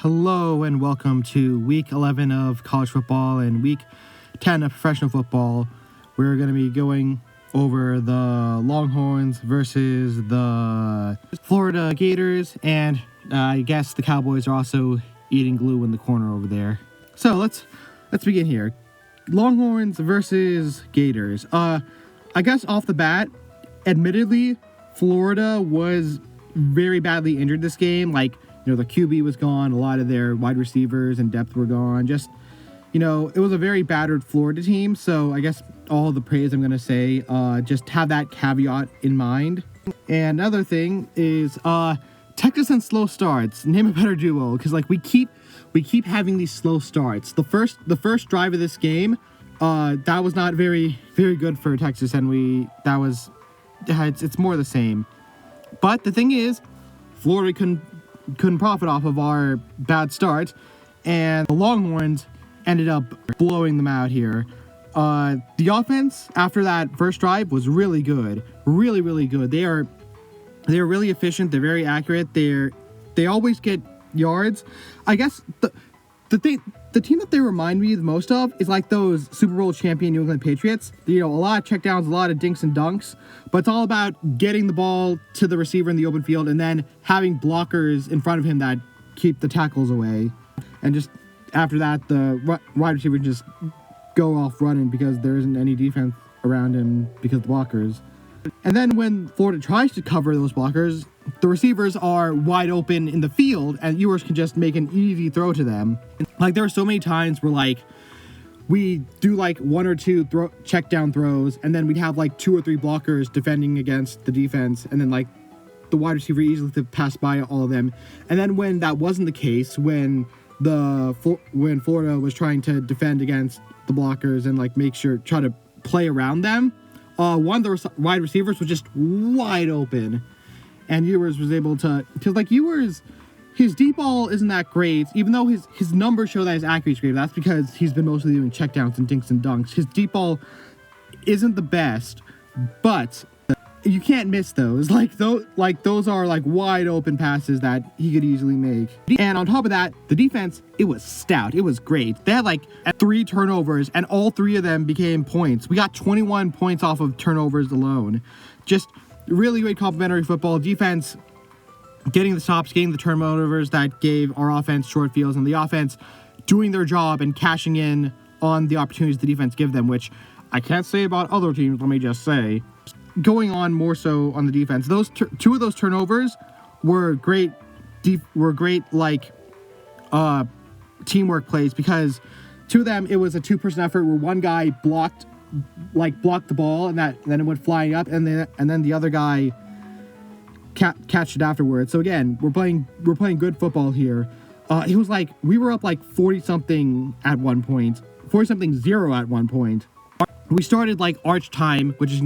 Hello and welcome to week 11 of college football and week 10 of professional football. We're going to be going over the Longhorns versus the Florida Gators, and I guess the Cowboys are also eating glue in the corner over there. So let's begin here. Longhorns versus Gators. I guess off the bat, admittedly, Florida was very badly injured this game. The QB was gone. A lot of their wide receivers and depth were gone. It was a very battered Florida team. So I guess all the praise I'm going to say, just have that caveat in mind. And another thing is Texas and slow starts. Name a better duo, because we keep having these slow starts. The first drive of this game, that was not very, very good for Texas, and it's more the same. But the thing is, Florida couldn't profit off of our bad start, and the Longhorns ended up blowing them out here. The offense after that first drive was really good, really, really good. They're really efficient. They're very accurate. They always get yards. I guess the team that they remind me the most of is like those Super Bowl champion New England Patriots. A lot of checkdowns, a lot of dinks and dunks, but it's all about getting the ball to the receiver in the open field and then having blockers in front of him that keep the tackles away. And just after that, the wide receiver just go off running because there isn't any defense around him because of the blockers. And then when Florida tries to cover those blockers, the receivers are wide open in the field, and Ewers can just make an easy throw to them. There are so many times where, we do, one or two check down throws, and then we'd have, 2 or 3 blockers defending against the defense, and then, the wide receiver easily to pass by all of them. And then when that wasn't the case, when Florida was trying to defend against the blockers and, try to play around them, one of the wide receivers was just wide open. And Ewers was able to, because Ewers, his deep ball isn't that great, even though his numbers show that his accuracy is great. That's because he's been mostly doing checkdowns and dinks and dunks. His deep ball isn't the best, but you can't miss those. Those are wide open passes that he could easily make. And on top of that, the defense, it was stout. It was great. They had 3 turnovers, and all 3 of them became points. We got 21 points off of turnovers alone. Just really great complementary football. Defense getting the stops, getting the turnovers that gave our offense short fields, and the offense doing their job and cashing in on the opportunities the defense give them, which I can't say about other teams, let me just say. Going on more so on the defense, those 2 of those turnovers were great teamwork plays, because 2 of them, it was a 2-person effort where one guy blocked the ball, and then it went flying up, and then the other guy catched it afterwards. So again, we're playing good football here. It was we were up 40-something at one point, 40-something-0 at one point. We started arch time, which is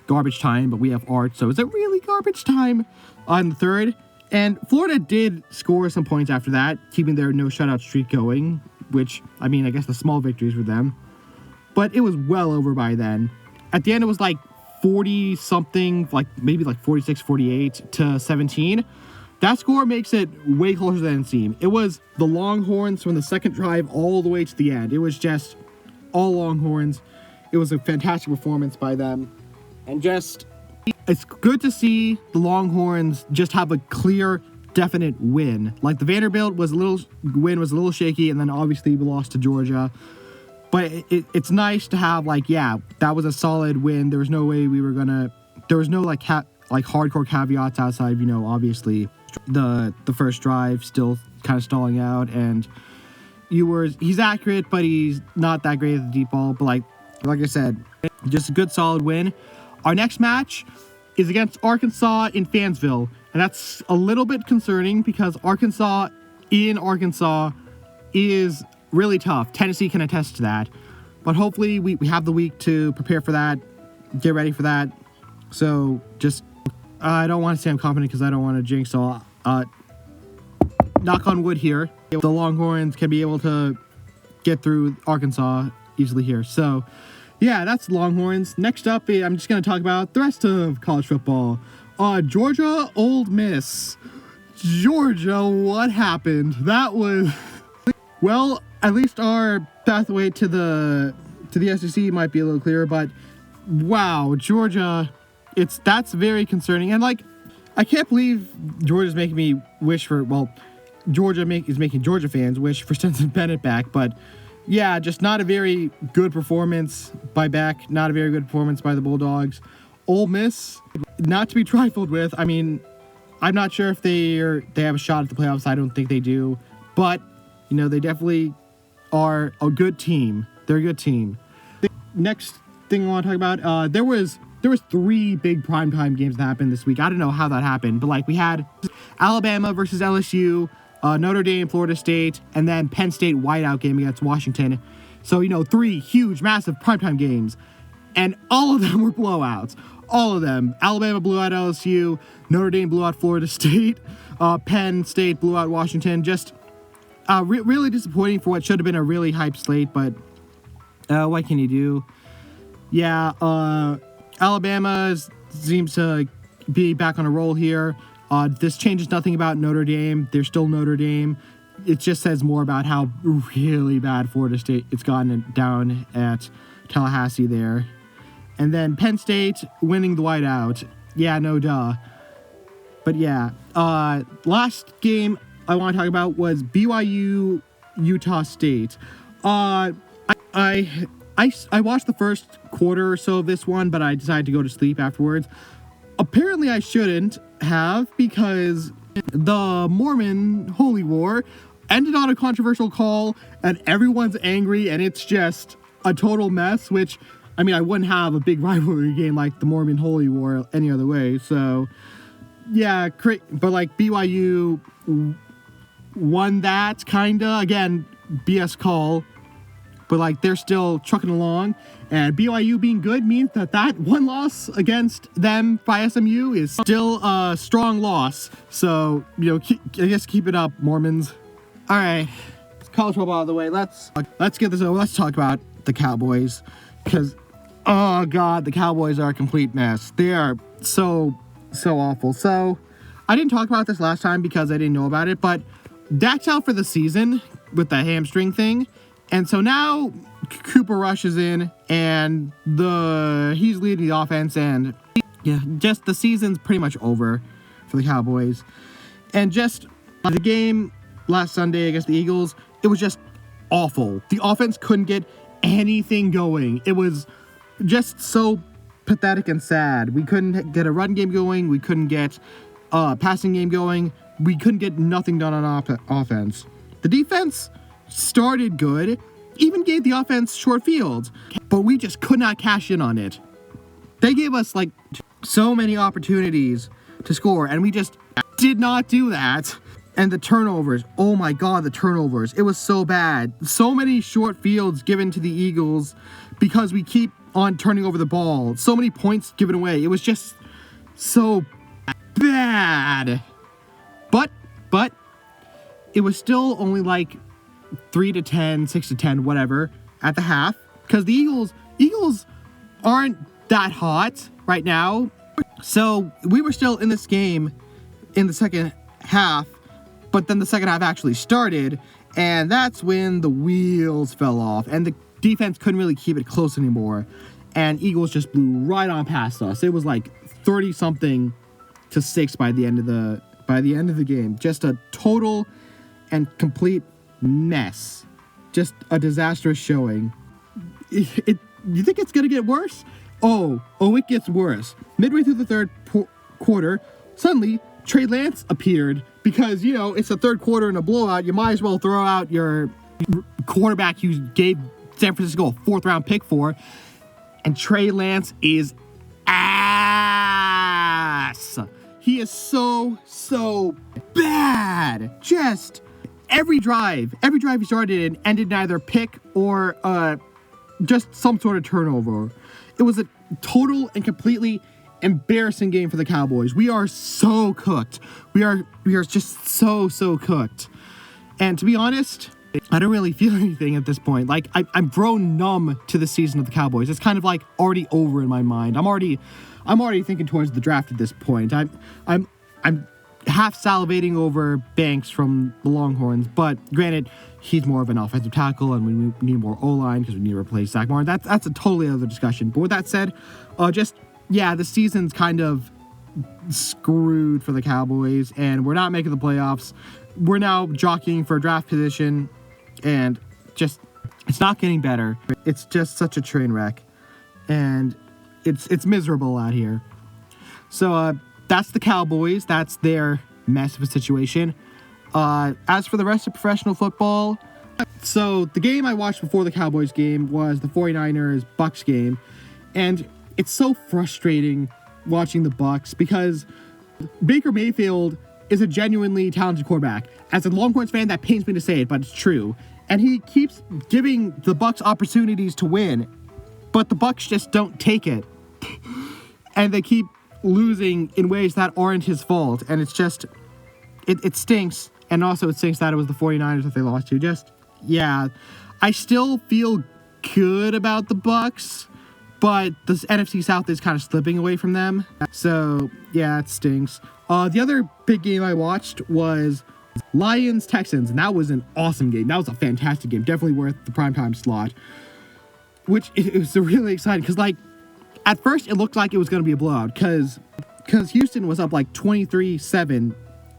garbage time, but we have arch, so is it really garbage time on the third? And Florida did score some points after that, keeping their no shutout streak going, which I guess the small victories were them. But it was well over by then. At the end, it was 40-something, maybe 46-48 to 17. That score makes it way closer than it seemed. It was the Longhorns from the second drive all the way to the end. It was just all Longhorns. It was a fantastic performance by them. And it's good to see the Longhorns just have a clear, definite win. The Vanderbilt win was a little shaky, and then obviously we lost to Georgia. But it's nice to have that was a solid win. There was no way there was no hardcore caveats outside of, obviously the first drive still kind of stalling out, and he's accurate, but he's not that great at the deep ball. But like I said, just a good solid win. Our next match is against Arkansas in Fayetteville, and that's a little bit concerning because Arkansas is really tough. Tennessee can attest to that. But hopefully we have the week to prepare for that, get ready for that. So I don't want to say I'm confident because I don't want to jinx, so knock on wood here. The Longhorns can be able to get through Arkansas easily here. So yeah, that's Longhorns. Next up, I'm just going to talk about the rest of college football. Georgia, Ole Miss. Georgia, what happened? That was, well, at least our pathway to the SEC might be a little clearer, but wow, Georgia, that's very concerning. And like, I can't believe Georgia's making me wish for, well, is making Georgia fans wish for Stetson Bennett back, but yeah, just not a very good performance by Beck, not a very good performance by the Bulldogs. Ole Miss, not to be trifled with. I mean, I'm not sure if they have a shot at the playoffs. I don't think they do, but you know, they definitely are a good team. They're a good team. The next thing I want to talk about, there was 3 big primetime games that happened this week. I don't know how that happened, but like we had Alabama versus LSU, Notre Dame, Florida State, and then Penn State whiteout game against Washington. So, you know, 3 huge, massive primetime games. And all of them were blowouts. All of them. Alabama blew out LSU. Notre Dame blew out Florida State. Penn State blew out Washington. Just really disappointing for what should have been a really hyped slate. But what can you do? Yeah, Alabama seems to be back on a roll here. This changes nothing about Notre Dame. They're still Notre Dame. It just says more about how really bad Florida State it's gotten down at Tallahassee there. And then Penn State winning the whiteout. Yeah, no duh. But yeah, last game I want to talk about was BYU Utah State. I watched the first quarter or so of this one, but I decided to go to sleep afterwards. Apparently I shouldn't have, because the Mormon Holy War ended on a controversial call and everyone's angry and it's just a total mess, which, I mean, I wouldn't have a big rivalry game like the Mormon Holy War any other way. So yeah, but like BYU won that kinda. Again, BS call. But like they're still trucking along, and BYU being good means that one loss against them by SMU is still a strong loss. So, you know, I guess keep it up, Mormons. All right, college football out of the way. Let's get this over. Let's talk about the Cowboys, because oh god, the Cowboys are a complete mess. They are so awful. So I didn't talk about this last time because I didn't know about it, but Dak's out for the season with the hamstring thing. And so now Cooper Rush is in, and he's leading the offense, and yeah, just the season's pretty much over for the Cowboys. And just the game last Sunday against the Eagles, it was just awful. The offense couldn't get anything going. It was just so pathetic and sad. We couldn't get a run game going. We couldn't get a passing game going. We couldn't get nothing done on offense. The defense started good, even gave the offense short fields, but we just could not cash in on it. They gave us like so many opportunities to score, and we just did not do that. And the turnovers, oh my god, the turnovers, it was so bad. So many short fields given to the Eagles because we keep on turning over the ball. So many points given away. It was just so bad. But it was still only like 3-10, 6-10, whatever, at the half, because the Eagles aren't that hot right now. So we were still in this game in the second half, but then the second half actually started, and that's when the wheels fell off, and the defense couldn't really keep it close anymore, and Eagles just blew right on past us. It was like 30-something to 6 by the end of the game. Just a total and complete mess. Just a disastrous showing. You think it's gonna get worse? Oh, it gets worse. Midway through the third quarter, suddenly Trey Lance appeared, because, you know, it's the third quarter in a blowout. You might as well throw out your quarterback you gave San Francisco a 4th-round pick for. And Trey Lance is ass. He is so bad. Just every drive he started in ended in either pick or just some sort of turnover. It was a total and completely embarrassing game for the Cowboys. We are so cooked. We are just so cooked. And to be honest, I don't really feel anything at this point. Like, I'm grown numb to the season of the Cowboys. It's kind of like already over in my mind. I'm already thinking towards the draft at this point. I'm half salivating over Banks from the Longhorns, but granted, he's more of an offensive tackle, and we need more O-line because we need to replace Zach Martin. That's a totally other discussion. But with that said, the season's kind of screwed for the Cowboys, and we're not making the playoffs. We're now jockeying for a draft position, and just it's not getting better. It's just such a train wreck, and it's miserable out here. So that's the Cowboys. That's their mess of a situation. As for the rest of professional football, so the game I watched before the Cowboys game was the 49ers-Bucks game, and it's so frustrating watching the Bucks because Baker Mayfield is a genuinely talented quarterback. As a Longhorns fan, that pains me to say it, but it's true. And he keeps giving the Bucks opportunities to win, but the Bucks just don't take it. And they keep losing in ways that aren't his fault. And it's just, it stinks. And also it stinks that it was the 49ers that they lost to. I still feel good about the Bucks, but the NFC South is kind of slipping away from them. So, yeah, it stinks. The other big game I watched was Lions-Texans, and that was an awesome game. That was a fantastic game. Definitely worth the primetime slot. Which it was really exciting, because, at first it looked like it was going to be a blowout, because Houston was up, 23-7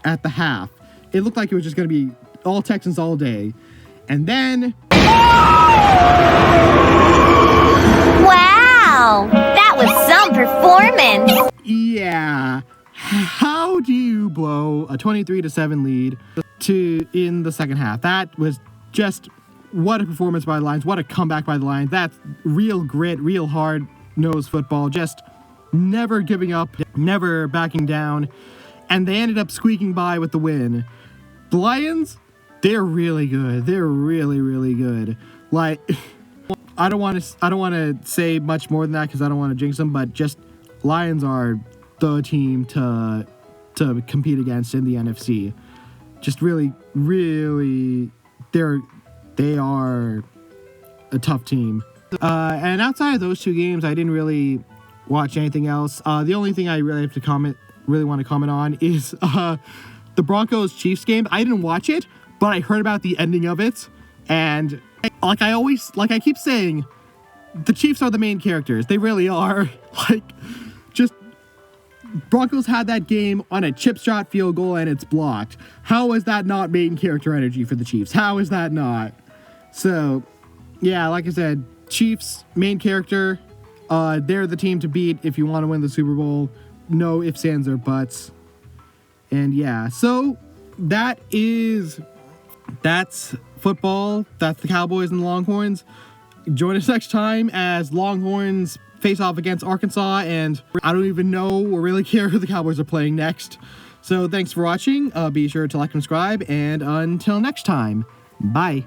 at the half. It looked like it was just going to be all Texans all day. And then... Wow! That was some performance! Yeah. How do you blow a 23-7 lead in the second half? That was just... What a performance by the Lions. What a comeback by the Lions. That's real grit, real hard-nosed football. Just never giving up, never backing down. And they ended up squeaking by with the win. The Lions, they're really good. They're really, really good. I don't want to say much more than that because I don't want to jinx them, but just Lions are the team to compete against in the NFC. Just really, really, they are a tough team. And outside of those two games, I didn't really watch anything else. The only thing I really want to comment on is the Broncos-Chiefs game. I didn't watch it, but I heard about the ending of it. And like I keep saying, the Chiefs are the main characters. They really are. Broncos had that game on a chip shot field goal and it's blocked. How is that not main character energy for the Chiefs? How is that not? So, yeah, like I said, Chiefs, main character. They're the team to beat if you want to win the Super Bowl. No ifs, ands, or buts. And yeah, so that's football. That's the Cowboys and the Longhorns. Join us next time as Longhorns face off against Arkansas, and I don't even know or really care who the Cowboys are playing next. So thanks for watching. Be sure to like and subscribe, and until next time, bye.